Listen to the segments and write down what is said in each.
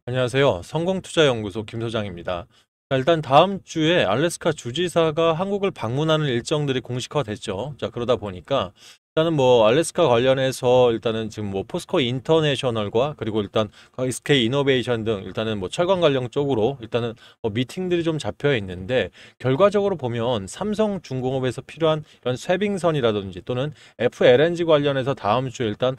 안녕하세요. 성공투자연구소 김 소장입니다. 자, 일단 다음 주에 알래스카 주지사가 한국을 방문하는 일정들이 공식화됐죠. 자, 그러다 보니까 일단은 뭐 알래스카 관련해서 일단은 지금 뭐 포스코 인터내셔널과 그리고 일단 SK 이노베이션 등 일단은 뭐 철강 관련 쪽으로 일단은 뭐 미팅들이 좀 잡혀 있는데, 결과적으로 보면 삼성중공업에서 필요한 이런 쇄빙선이라든지 또는 FLNG 관련해서 다음 주에 일단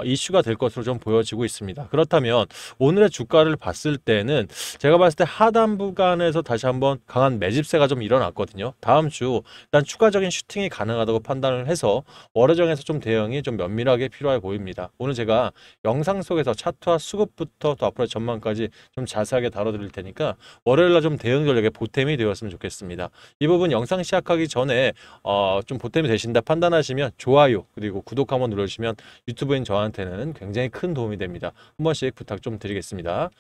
이슈가 될 것으로 좀 보여지고 있습니다. 그렇다면 오늘의 주가를 봤을 때는 제가 봤을 때 하단 구간에서 다시 한번 강한 매집세가 좀 일어났거든요. 다음 주 일단 추가적인 슈팅이 가능하다고 판단을 해서 월요정에서 좀 대응이 좀 면밀하게 필요해 보입니다. 오늘 제가 영상 속에서 차트와 수급부터 또 앞으로의 전망까지 좀 자세하게 다뤄드릴 테니까 월요일날 좀 대응 전략에 보탬이 되었으면 좋겠습니다. 이 부분 영상 시작하기 전에 좀 보탬이 되신다 판단하시면 좋아요 그리고 구독 한번 눌러주시면 유튜브인 저한테는 굉장히 큰 도움이 됩니다. 한 번씩 부탁 좀 드리겠습니다.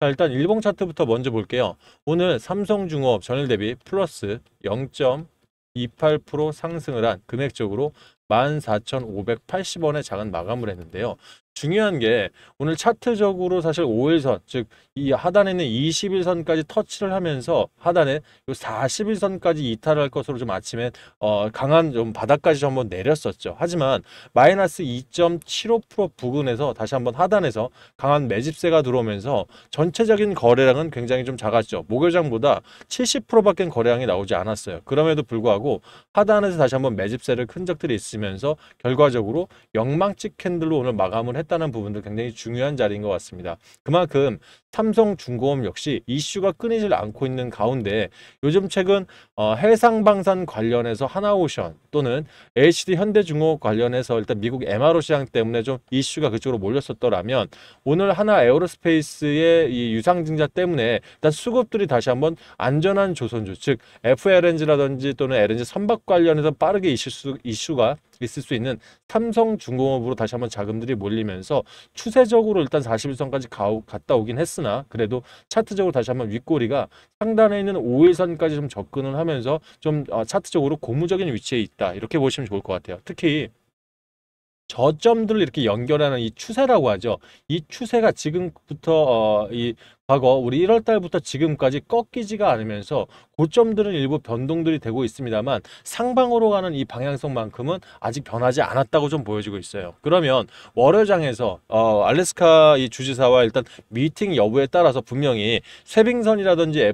자, 일단 일봉 차트부터 먼저 볼게요. 오늘 삼성중공업 전일 대비 플러스 0.28% 상승을 한 금액적으로 14,580원의 작은 마감을 했는데요. 중요한 게 오늘 차트적으로 사실 5일선, 즉 이 하단에 있는 21선까지 터치를 하면서 하단에 요 41선까지 이탈을 할 것으로 좀 아침에 강한 좀 바닥까지 좀 한번 내렸었죠. 하지만 마이너스 2.75% 부근에서 다시 한번 하단에서 강한 매집세가 들어오면서 전체적인 거래량은 굉장히 좀 작았죠. 목요장보다 70%밖에 거래량이 나오지 않았어요. 그럼에도 불구하고 하단에서 다시 한번 매집세를 큰 적들이 있으면서 결과적으로 영망치 캔들로 오늘 마감을 했다는 부분도 굉장히 중요한 자리인 것 같습니다. 그만큼 삼성중공업 역시 이슈가 끊이질 않고 있는 가운데 요즘 최근 해상방산 관련해서 하나오션 또는 HD 현대중공업 관련해서 일단 미국 MRO 시장 때문에 좀 이슈가 그쪽으로 몰렸었더라면, 오늘 하나 에어로스페이스의 이 유상증자 때문에 일단 수급들이 다시 한번 안전한 조선주, 즉 FLNG라든지 또는 LNG 선박 관련해서 빠르게 이슈가 있을 수 있는 삼성중공업으로 다시 한번 자금들이 몰리면서 추세적으로 일단 41선까지 갔다 오긴 했으나, 그래도 차트적으로 다시 한번 윗꼬리가 상단에 있는 5일선까지 좀 접근을 하면서 좀 차트적으로 고무적인 위치에 있다, 이렇게 보시면 좋을 것 같아요. 특히 저점들을 이렇게 연결하는 이 추세라고 하죠. 이 추세가 지금부터 이 과거 우리 1월 달부터 지금까지 꺾이지가 않으면서 고점들은 일부 변동들이 되고 있습니다만 상방으로 가는 이 방향성만큼은 아직 변하지 않았다고 좀 보여지고 있어요. 그러면 월요장에서 알래스카 이 주지사와 일단 미팅 여부에 따라서 분명히 쇄빙선이라든지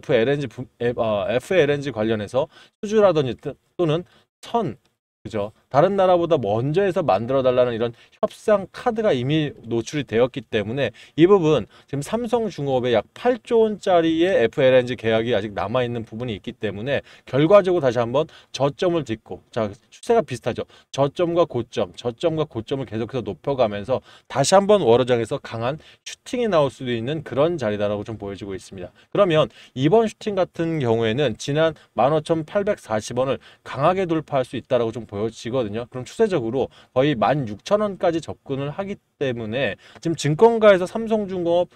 FLNG 관련해서 수주라든지 또는 선, 그죠? 다른 나라보다 먼저 해서 만들어 달라는 이런 협상 카드가 이미 노출이 되었기 때문에 이 부분 지금 삼성중공업에 약 8조 원짜리의 FLNG 계약이 아직 남아 있는 부분이 있기 때문에 결과적으로 다시 한번 저점을 딛고, 자, 추세가 비슷하죠. 저점과 고점을 계속해서 높여가면서 다시 한번 월어장에서 강한 슈팅이 나올 수도 있는 그런 자리다라고 좀 보여지고 있습니다. 그러면 이번 슈팅 같은 경우에는 지난 15,840원을 강하게 돌파할 수 있다라고 좀 보여지거든요. 그럼 추세적으로 거의 16,000원까지 접근을 하기 때문에 지금 증권가에서 삼성중공업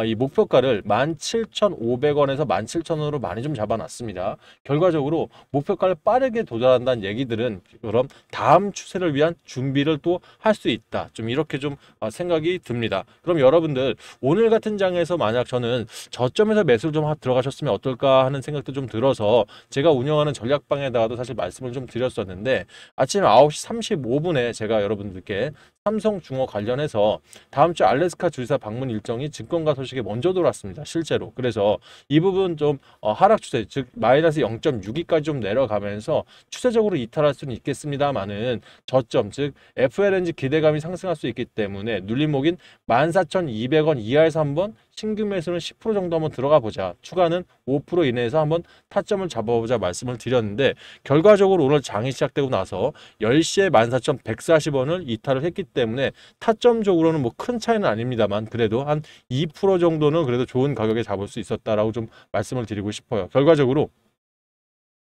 이 목표가를 17,500원에서 17,000원으로 많이 좀 잡아놨습니다. 결과적으로 목표가를 빠르게 도달한다는 얘기들은 그럼 다음 추세를 위한 준비를 또 할 수 있다, 좀 이렇게 좀 생각이 듭니다. 그럼 여러분들 오늘 같은 장에서 만약 저는 저점에서 매수를 좀 들어가셨으면 어떨까 하는 생각도 좀 들어서 제가 운영하는 전략방에다가도 사실 말씀을 좀 드렸었는데, 아침 9시 35분에 제가 여러분들께 삼성중공업 관련해서 다음 주 알래스카 주지사 방문 일정이 증권가 소식에 먼저 돌았습니다. 실제로. 그래서 이 부분 좀 하락 추세, 즉 마이너스 0.62까지 좀 내려가면서 추세적으로 이탈할 수는 있겠습니다만은 저점, 즉 FLNG 기대감이 상승할 수 있기 때문에 눌림목인 14,200원 이하에서 한번 신규 매수는 10% 정도 한번 들어가 보자, 추가는 5% 이내에서 한번 타점을 잡아보자 말씀을 드렸는데, 결과적으로 오늘 장이 시작되고 나서 10시에 14,140원을 이탈을 했기 때문에 타점적으로는 뭐 큰 차이는 아닙니다만 그래도 한 2% 정도는 그래도 좋은 가격에 잡을 수 있었다라고 좀 말씀을 드리고 싶어요. 결과적으로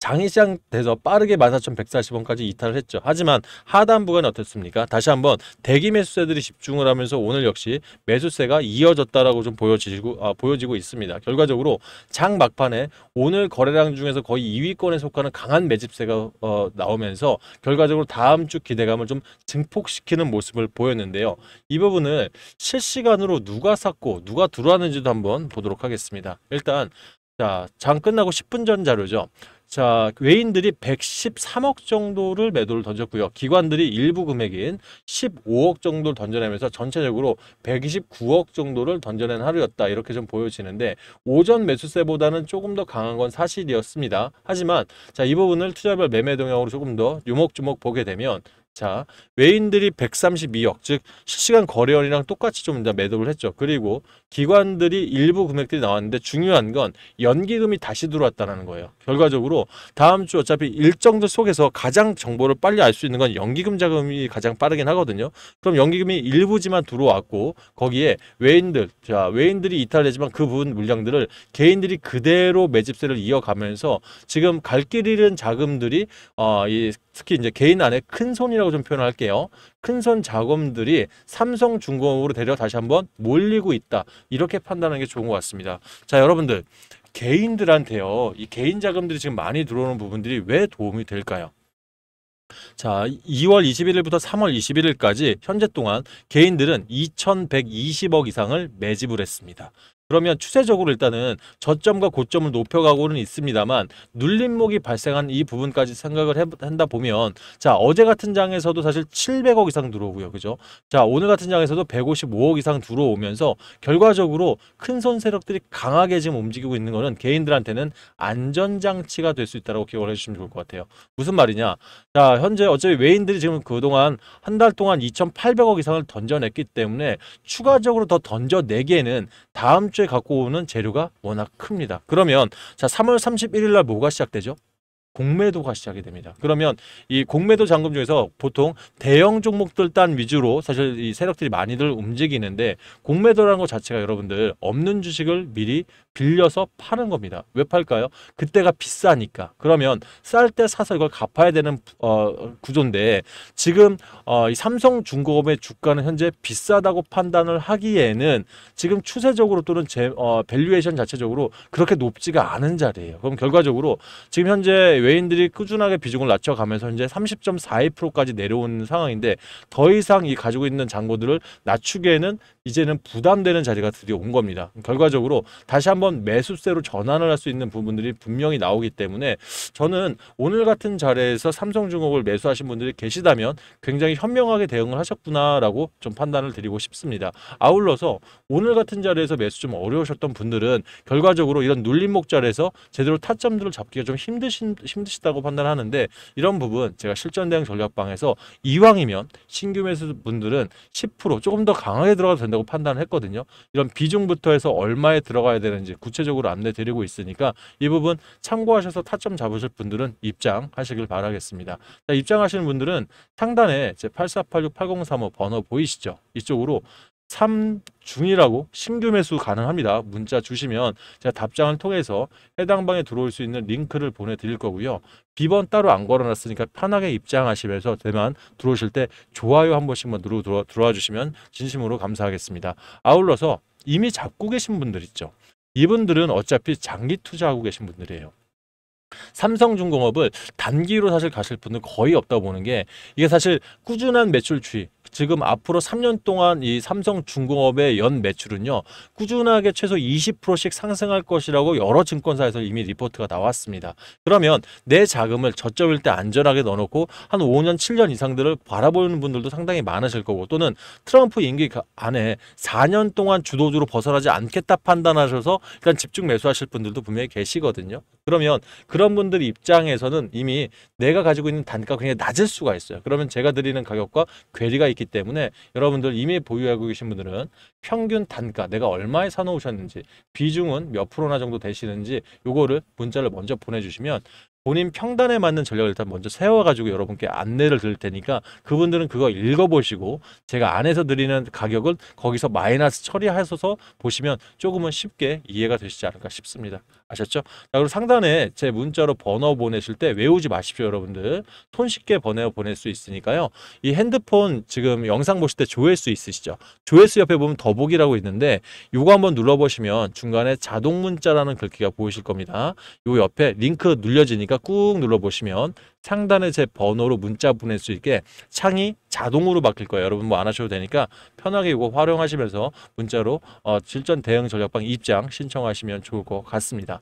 장이시장 돼서 빠르게 14,140원까지 이탈을 했죠. 하지만 하단 구간은 어떻습니까? 다시 한번 대기 매수세들이 집중을 하면서 오늘 역시 매수세가 이어졌다라고 좀 보여지고 있습니다. 결과적으로 장 막판에 오늘 거래량 중에서 거의 2위권에 속하는 강한 매집세가 나오면서 결과적으로 다음 주 기대감을 좀 증폭시키는 모습을 보였는데요. 이 부분을 실시간으로 누가 샀고 누가 들어왔는지도 한번 보도록 하겠습니다. 일단 자, 장 끝나고 10분 전 자료죠. 자, 외인들이 113억 정도를 매도를 던졌고요. 기관들이 일부 금액인 15억 정도를 던져내면서 전체적으로 129억 정도를 던져낸 하루였다. 이렇게 좀 보여지는데 오전 매수세보다는 조금 더 강한 건 사실이었습니다. 하지만 자, 이 부분을 투자별 매매 동향으로 조금 더 유목주목 보게 되면 자, 외인들이 132억, 즉 실시간 거래원이랑 똑같이 좀 매도를 했죠. 그리고 기관들이 일부 금액들이 나왔는데 중요한 건 연기금이 다시 들어왔다는 거예요. 결과적으로 다음 주 어차피 일정들 속에서 가장 정보를 빨리 알 수 있는 건 연기금 자금이 가장 빠르긴 하거든요. 그럼 연기금이 일부지만 들어왔고 거기에 외인들이 이탈되지만 그 부분 물량들을 개인들이 그대로 매집세를 이어가면서 지금 갈 길 잃은 자금들이 특히 이제 개인 안에 큰 손이라고 좀 표현할게요. 큰 손 자금들이 삼성중공업으로 데려 다시 한번 몰리고 있다. 이렇게 판단하는 게 좋은 것 같습니다. 자, 여러분들 개인들한테요. 이 개인 자금들이 지금 많이 들어오는 부분들이 왜 도움이 될까요? 자, 2월 21일부터 3월 21일까지 현재 동안 개인들은 2,120억 이상을 매집을 했습니다. 그러면 추세적으로 일단은 저점과 고점을 높여가고는 있습니다만 눌림목이 발생한 이 부분까지 생각을 한다 보면 자, 어제 같은 장에서도 사실 700억 이상 들어오고요. 그죠? 자, 오늘 같은 장에서도 155억 이상 들어오면서 결과적으로 큰 손 세력들이 강하게 지금 움직이고 있는 거는 개인들한테는 안전장치가 될 수 있다고 기억을 해주시면 좋을 것 같아요. 무슨 말이냐? 자, 현재 어차피 외인들이 지금 그동안 한 달 동안 2,800억 이상을 던져냈기 때문에 추가적으로 더 던져내기에는 다음 주에 갖고 오는 재료가 워낙 큽니다. 그러면 자, 3월 31일 날 뭐가 시작되죠? 공매도가 시작이 됩니다. 그러면 이 공매도 잔금 중에서 보통 대형 종목들 단 위주로 사실 이 세력들이 많이들 움직이는데 공매도라는 것 자체가 여러분들 없는 주식을 미리 빌려서 파는 겁니다. 왜 팔까요? 그때가 비싸니까. 그러면 쌀 때 사서 이걸 갚아야 되는 구조인데 지금 이 삼성중공업의 주가는 현재 비싸다고 판단을 하기에는 지금 추세적으로 또는 밸류에이션 자체적으로 그렇게 높지가 않은 자리예요. 그럼 결과적으로 지금 현재 외인들이 꾸준하게 비중을 낮춰가면서 현재 30.42%까지 내려온 상황인데 더 이상 이 가지고 있는 잔고들을 낮추기에는 이제는 부담되는 자리가 드디어 온 겁니다. 결과적으로 다시 한번 매수세로 전환을 할 수 있는 부분들이 분명히 나오기 때문에 저는 오늘 같은 자리에서 삼성중공업을 매수하신 분들이 계시다면 굉장히 현명하게 대응을 하셨구나라고 좀 판단을 드리고 싶습니다. 아울러서 오늘 같은 자리에서 매수 좀 어려우셨던 분들은 결과적으로 이런 눌림목 자리에서 제대로 타점들을 잡기가 좀 힘드시다고 판단하는데 이런 부분 제가 실전 대응 전략방에서 이왕이면 신규 매수 분들은 10% 조금 더 강하게 들어가도 된다고 판단했거든요. 이런 비중부터 해서 얼마에 들어가야 되는지 구체적으로 안내 드리고 있으니까 이 부분 참고하셔서 타점 잡으실 분들은 입장하시길 바라겠습니다. 자, 입장하시는 분들은 상단에 제 84868035 번호 보이시죠? 이쪽으로 3중이라고 신규 매수 가능합니다. 문자 주시면 제가 답장을 통해서 해당 방에 들어올 수 있는 링크를 보내드릴 거고요. 비번 따로 안 걸어놨으니까 편하게 입장하시면서 대만 들어오실 때 좋아요 한 번씩만 누르고 들어와 주시면 진심으로 감사하겠습니다. 아울러서 이미 잡고 계신 분들 있죠. 이분들은 어차피 장기 투자하고 계신 분들이에요. 삼성중공업을 단기로 사실 가실 분은 거의 없다고 보는 게 이게 사실 꾸준한 매출 추이 지금 앞으로 3년 동안 이 삼성중공업의 연 매출은요 꾸준하게 최소 20%씩 상승할 것이라고 여러 증권사에서 이미 리포트가 나왔습니다. 그러면 내 자금을 저점일 때 안전하게 넣어놓고 한 5년 7년 이상들을 바라보는 분들도 상당히 많으실 거고 또는 트럼프 임기 안에 4년 동안 주도주로 벗어나지 않겠다 판단하셔서 일단 집중 매수하실 분들도 분명히 계시거든요. 그러면 그런 분들 입장에서는 이미 내가 가지고 있는 단가가 굉장히 낮을 수가 있어요. 그러면 제가 드리는 가격과 괴리가 있기 때문에 여러분들 이미 보유하고 계신 분들은 평균 단가 내가 얼마에 사놓으셨는지 비중은 몇 프로나 정도 되시는지 요거를 문자를 먼저 보내주시면 본인 평단에 맞는 전략을 일단 먼저 세워가지고 여러분께 안내를 드릴 테니까 그분들은 그거 읽어보시고 제가 안에서 드리는 가격은 거기서 마이너스 처리하셔서 보시면 조금은 쉽게 이해가 되시지 않을까 싶습니다. 아셨죠? 자, 그리고 상단에 제 문자로 번호 보내실 때 외우지 마십시오, 여러분들. 손쉽게 보낼 수 있으니까요. 이 핸드폰 지금 영상 보실 때 조회수 있으시죠? 조회수 옆에 보면 더보기라고 있는데 요거 한번 눌러보시면 중간에 자동 문자라는 글귀가 보이실 겁니다. 요 옆에 링크 눌려지니까 꾹 눌러보시면 상단에 제 번호로 문자 보낼 수 있게 창이 자동으로 바뀔 거예요. 여러분 뭐 안 하셔도 되니까 편하게 이거 활용하시면서 문자로 실전 대응 전략방 입장 신청하시면 좋을 것 같습니다.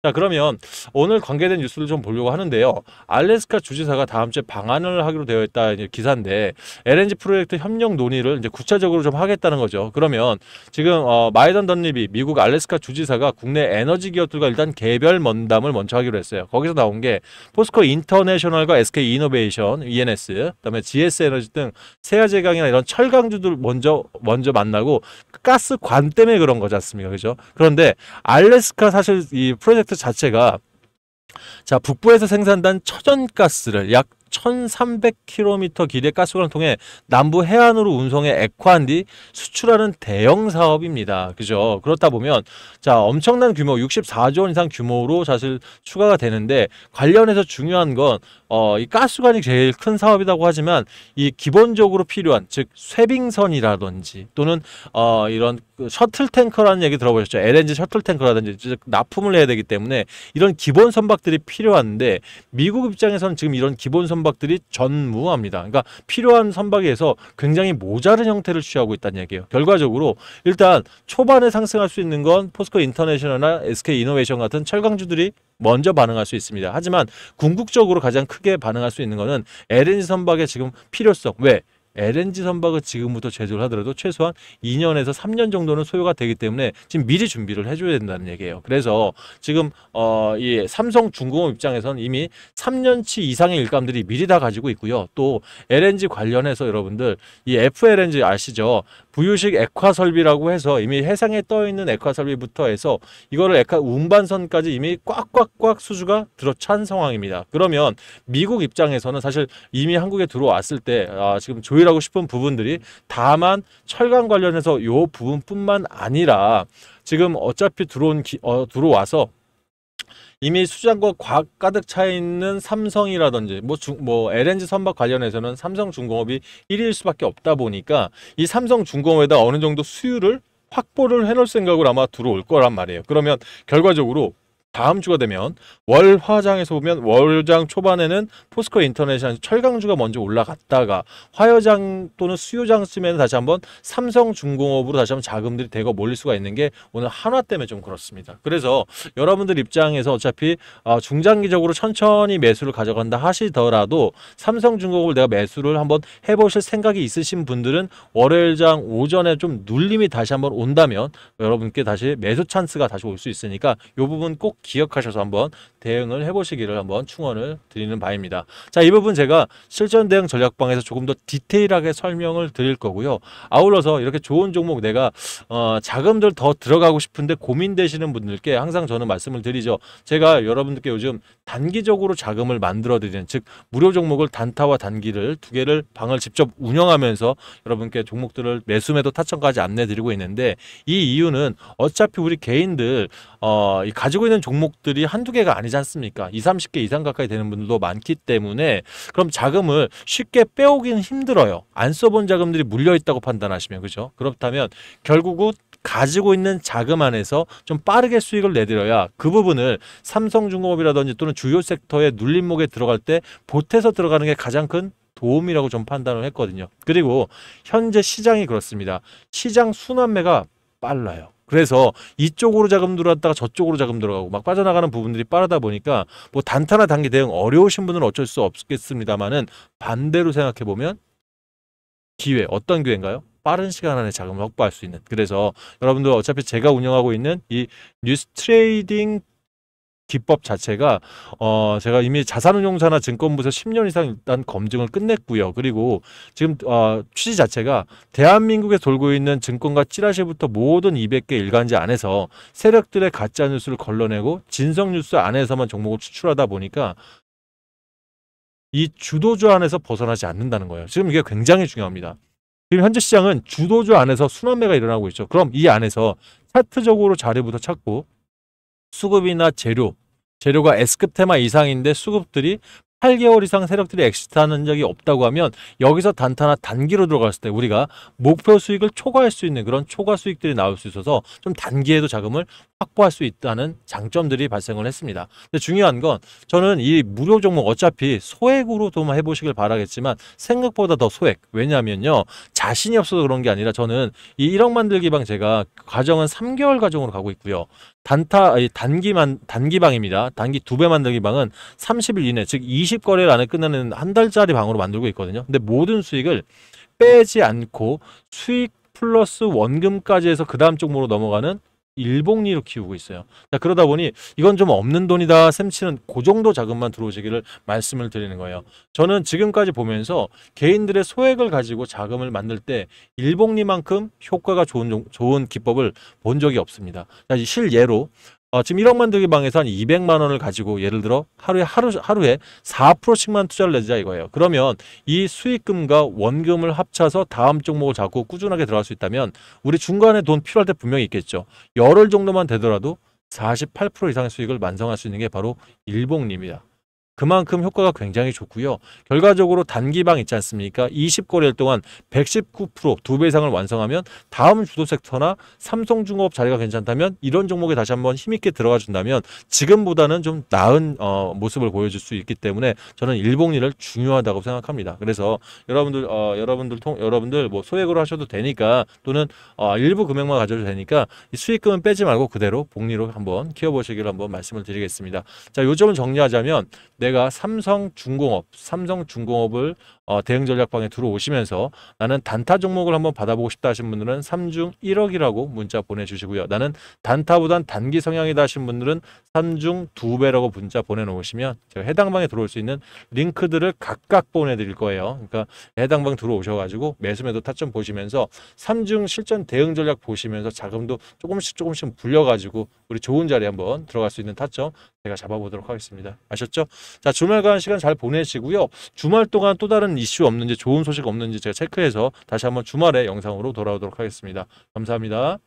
자, 그러면 오늘 관계된 뉴스를 좀 보려고 하는데요. 알래스카 주지사가 다음 주에 방한을 하기로 되어 있다 이제 기사인데 LNG 프로젝트 협력 논의를 이제 구체적으로 좀 하겠다는 거죠. 그러면 지금 마이던 던리비 미국 알래스카 주지사가 국내 에너지 기업들과 일단 개별 면담을 먼저 하기로 했어요. 거기서 나온 게 포스코 인터내셔널과 SK 이노베이션, ENS, 그다음에 GS 에너지 등 세아제강이나 이런 철강주들 먼저 만나고 가스 관 때문에 그런 거지 않습니까? 그죠? 그런데 알래스카 사실 이 프로젝트 자체가 자, 북부에서 생산된 천연가스를 약 1300km 길이의 가스관을 통해 남부 해안으로 운송해 액화한 뒤 수출하는 대형 사업입니다. 그죠? 그렇다 보면 자, 엄청난 규모 64조 원 이상 규모로 사실 추가가 되는데 관련해서 중요한 건 이 가스관이 제일 큰 사업이라고 하지만 이 기본적으로 필요한 즉 쇄빙선이라든지 또는 이런 그 셔틀 탱커라는 얘기 들어보셨죠? LNG 셔틀 탱커라든지 즉 납품을 해야 되기 때문에 이런 기본 선박들이 필요한데 미국 입장에서는 지금 이런 기본 선박들이 전무합니다. 그러니까 필요한 선박에서 굉장히 모자른 형태를 취하고 있다는 얘기예요. 결과적으로 일단 초반에 상승할 수 있는 건 포스코 인터내셔널이나 SK 이노베이션 같은 철강주들이 먼저 반응할 수 있습니다. 하지만 궁극적으로 가장 크게 반응할 수 있는 것은 LNG 선박의 지금 필요성. 왜? LNG 선박을 지금부터 제조를 하더라도 최소한 2년에서 3년 정도는 소요가 되기 때문에 지금 미리 준비를 해줘야 된다는 얘기예요. 그래서 지금 이 삼성중공업 입장에서는 이미 3년치 이상의 일감들이 미리 다 가지고 있고요. 또 LNG 관련해서 여러분들 이 FLNG 아시죠? 부유식 액화 설비라고 해서 이미 해상에 떠 있는 액화 설비부터 해서 이거를 액화 운반선까지 이미 꽉꽉꽉 수주가 들어찬 상황입니다. 그러면 미국 입장에서는 사실 이미 한국에 들어왔을 때 지금 조율하고 싶은 부분들이 다만 철강 관련해서 요 부분뿐만 아니라 지금 어차피 들어와서 이미 수장과 가득 차 있는 삼성이라든지 뭐 LNG 선박 관련해서는 삼성중공업이 1위일 수밖에 없다 보니까 이 삼성중공업에다 어느 정도 수율을 확보를 해놓을 생각으로 아마 들어올 거란 말이에요. 그러면 결과적으로 다음 주가 되면 월화장에서 보면 월장 초반에는 포스코 인터내셔널 철강주가 먼저 올라갔다가 화요장 또는 수요장쯤에는 다시 한번 삼성중공업으로 다시 한번 자금들이 대거 몰릴 수가 있는 게 오늘 한화 때문에 좀 그렇습니다. 그래서 여러분들 입장에서 어차피 중장기적으로 천천히 매수를 가져간다 하시더라도 삼성중공업을 내가 매수를 한번 해보실 생각이 있으신 분들은 월요일장 오전에 좀 눌림이 다시 한번 온다면 여러분께 다시 매수 찬스가 다시 올 수 있으니까 이 부분 꼭 기억하셔서 한번 대응을 해보시기를 한번 충원을 드리는 바입니다. 자, 이 부분 제가 실전 대응 전략방에서 조금 더 디테일하게 설명을 드릴 거고요. 아울러서 이렇게 좋은 종목 내가 자금들 더 들어가고 싶은데 고민되시는 분들께 항상 저는 말씀을 드리죠. 제가 여러분들께 요즘 단기적으로 자금을 만들어 드리는 즉 무료 종목을 단타와 단기를 두 개를 방을 직접 운영하면서 여러분께 종목들을 매수매도 타점까지 안내 드리고 있는데 이 이유는 어차피 우리 개인들 가지고 있는 종목들이 한두 개가 아니지 않습니까? 20, 30개 이상 가까이 되는 분들도 많기 때문에 그럼 자금을 쉽게 빼오기는 힘들어요. 안 써본 자금들이 물려있다고 판단하시면 그죠? 그렇다면 결국은 가지고 있는 자금 안에서 좀 빠르게 수익을 내드려야 그 부분을 삼성중공업이라든지 또는 주요 섹터의 눌림목에 들어갈 때 보태서 들어가는 게 가장 큰 도움이라고 좀 판단을 했거든요. 그리고 현재 시장이 그렇습니다. 시장 순환매가 빨라요. 그래서 이쪽으로 자금 들어왔다가 저쪽으로 자금 들어가고 막 빠져나가는 부분들이 빠르다 보니까 뭐 단타나 단기 대응 어려우신 분은 어쩔 수 없겠습니다만은 반대로 생각해 보면 기회, 어떤 기회인가요? 빠른 시간 안에 자금을 확보할 수 있는. 그래서 여러분들 어차피 제가 운영하고 있는 이 뉴스 트레이딩 기법 자체가 제가 이미 자산운용사나 증권부에서 10년 이상 일단 검증을 끝냈고요. 그리고 지금 취지 자체가 대한민국에 돌고 있는 증권가 찌라시부터 모든 200개 일간지 안에서 세력들의 가짜 뉴스를 걸러내고 진성 뉴스 안에서만 종목을 추출하다 보니까 이 주도주 안에서 벗어나지 않는다는 거예요. 지금 이게 굉장히 중요합니다. 지금 현재 시장은 주도주 안에서 순환매가 일어나고 있죠. 그럼 이 안에서 차트적으로 자리부터 찾고 수급이나 재료가 S급 테마 이상인데 수급들이 8개월 이상 세력들이 엑시트하는 적이 없다고 하면 여기서 단타나 단기로 들어갔을 때 우리가 목표 수익을 초과할 수 있는 그런 초과 수익들이 나올 수 있어서 좀 단기에도 자금을 확보할 수 있다는 장점들이 발생을 했습니다. 근데 중요한 건 저는 이 무료 종목 어차피 소액으로도 해보시길 바라겠지만 생각보다 더 소액. 왜냐하면요. 자신이 없어서 그런 게 아니라 저는 이 1억 만들기 방 제가 과정은 3개월 과정으로 가고 있고요. 단기방입니다. 단기 2배 만들기 방은 30일 이내, 즉 20거래일 안에 끝나는 한 달짜리 방으로 만들고 있거든요. 근데 모든 수익을 빼지 않고 수익 플러스 원금까지 해서 그 다음 종목으로 넘어가는 일복리로 키우고 있어요. 자, 그러다 보니 이건 좀 없는 돈이다 셈치는 그 정도 자금만 들어오시기를 말씀을 드리는 거예요. 저는 지금까지 보면서 개인들의 소액을 가지고 자금을 만들 때 일복리만큼 효과가 좋은 기법을 본 적이 없습니다. 자, 실예로 지금 1억 만들기 방에서 한 200만 원을 가지고 예를 들어 하루에 4%씩만 투자를 내자 이거예요. 그러면 이 수익금과 원금을 합쳐서 다음 종목을 잡고 꾸준하게 들어갈 수 있다면 우리 중간에 돈 필요할 때 분명히 있겠죠. 열흘 정도만 되더라도 48% 이상의 수익을 완성할 수 있는 게 바로 일복리입니다. 그만큼 효과가 굉장히 좋고요. 결과적으로 단기방 있지 않습니까? 20거래일 동안 119% 2배 이상을 완성하면 다음 주도 섹터나 삼성중공업 자리가 괜찮다면 이런 종목에 다시 한번 힘있게 들어가 준다면 지금보다는 좀 나은 모습을 보여줄 수 있기 때문에 저는 일복리를 중요하다고 생각합니다. 그래서 여러분들 뭐 소액으로 하셔도 되니까 또는 일부 금액만 가져도 되니까 이 수익금은 빼지 말고 그대로 복리로 한번 키워보시기를 한번 말씀을 드리겠습니다. 자, 요점을 정리하자면 내가 삼성중공업을 대응 전략방에 들어오시면서 나는 단타 종목을 한번 받아보고 싶다 하신 분들은 3중 1억이라고 문자 보내주시고요. 나는 단타보단 단기 성향이다 하신 분들은 3중 2배라고 문자 보내놓으시면 제가 해당 방에 들어올 수 있는 링크들을 각각 보내드릴 거예요. 그러니까 해당 방 들어오셔가지고 매수매도 타점 보시면서 3중 실전 대응 전략 보시면서 자금도 조금씩 불려가지고 우리 좋은 자리에 한번 들어갈 수 있는 타점 제가 잡아보도록 하겠습니다. 아셨죠? 자, 주말간 시간 잘 보내시고요. 주말 동안 또 다른 이슈 없는지 좋은 소식 없는지 제가 체크해서 다시 한번 주말에 영상으로 돌아오도록 하겠습니다. 감사합니다.